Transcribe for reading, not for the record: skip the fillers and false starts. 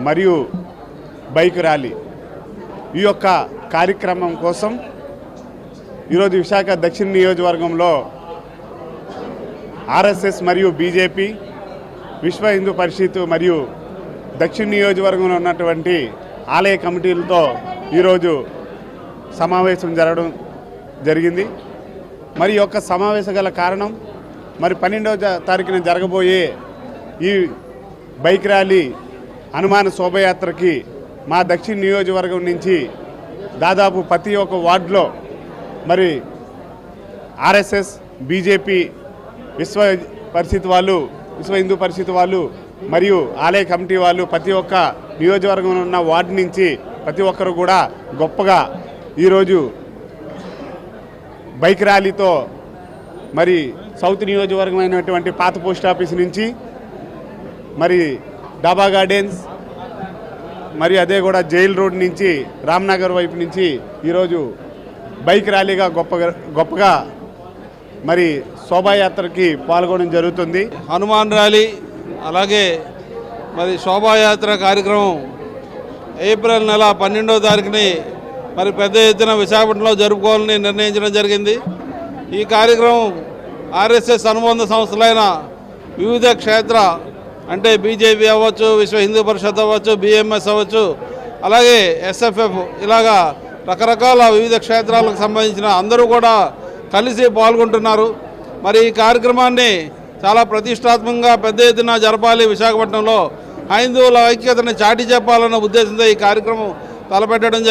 మరియు bike rally ఈ యొక్క కార్యక్రమం కోసం ఈరోజు విశాఖ దక్షిణ నియోజకవర్గంలో ఆర్ఎస్ఎస్ మరియు బీజేపీ విశ్వ హిందూ పరిషత్ మరియు దక్షిణ నియోజకవర్గంలో ఉన్నటువంటి ఆలయ కమిటీలతో ఈరోజు సమావేశం జరగడం జరిగింది. మరి యొక్క సమావేశం గల కారణం మరి 12వ తారీఖున జరగబోయే ఈ బైక్ ర్యాలీ హనుమాన్ శోభయాత్రకి మా దక్షిణ నియోజకవర్గం నుంచి దాదాపు ప్రతి ఒక్క వార్డులో మరి ఆర్ఎస్ఎస్ బీజేపీ విశ్వ హిందూ పరిషత్ వాళ్ళు మరియు ఆలయ కమిటీ వాళ్ళు ప్రతి ఒక్క నియోజకవర్గంలో ఉన్న వార్డు నుంచి ప్రతి ఒక్కరు కూడా గొప్పగా ఈరోజు బైక్ ర్యాలీతో మరి సౌత్ నియోజకవర్గం అయినటువంటి పాత పోస్ట్ ఆఫీస్ నుంచి మరి డాబా గార్డెన్స్ మరి అదే కూడా జైల్ రోడ్ నుంచి రామ్నగర్ వైపు నుంచి ఈరోజు బైక్ ర్యాలీగా గొప్పగా మరి శోభాయాత్రకి పాల్గొనడం జరుగుతుంది. హనుమాన్ ర్యాలీ అలాగే మరి శోభాయాత్ర కార్యక్రమం ఏప్రిల్ నెల 12వ తారీఖుని మరి పెద్ద ఎత్తున విశాఖపట్నంలో జరుపుకోవాలని నిర్ణయించడం జరిగింది. ఈ కార్యక్రమం ఆర్ఎస్ఎస్ అనుబంధ సంస్థలైన వివిధ క్షేత్ర అంటే బీజేపీ అవ్వచ్చు, విశ్వ హిందూ పరిషత్ అవ్వచ్చు, బిఎంఎస్ అవ్వచ్చు, అలాగే ఎస్ఎఫ్ఎఫ్ ఇలాగా రకరకాల వివిధ క్షేత్రాలకు సంబంధించిన అందరూ కూడా కలిసి పాల్గొంటున్నారు. మరి ఈ కార్యక్రమాన్ని చాలా ప్రతిష్టాత్మకంగా పెద్ద ఎత్తున జరపాలి, విశాఖపట్నంలో హైందవుల ఐక్యతను చాటి చెప్పాలన్న ఉద్దేశంతో ఈ కార్యక్రమం తలపెట్టడం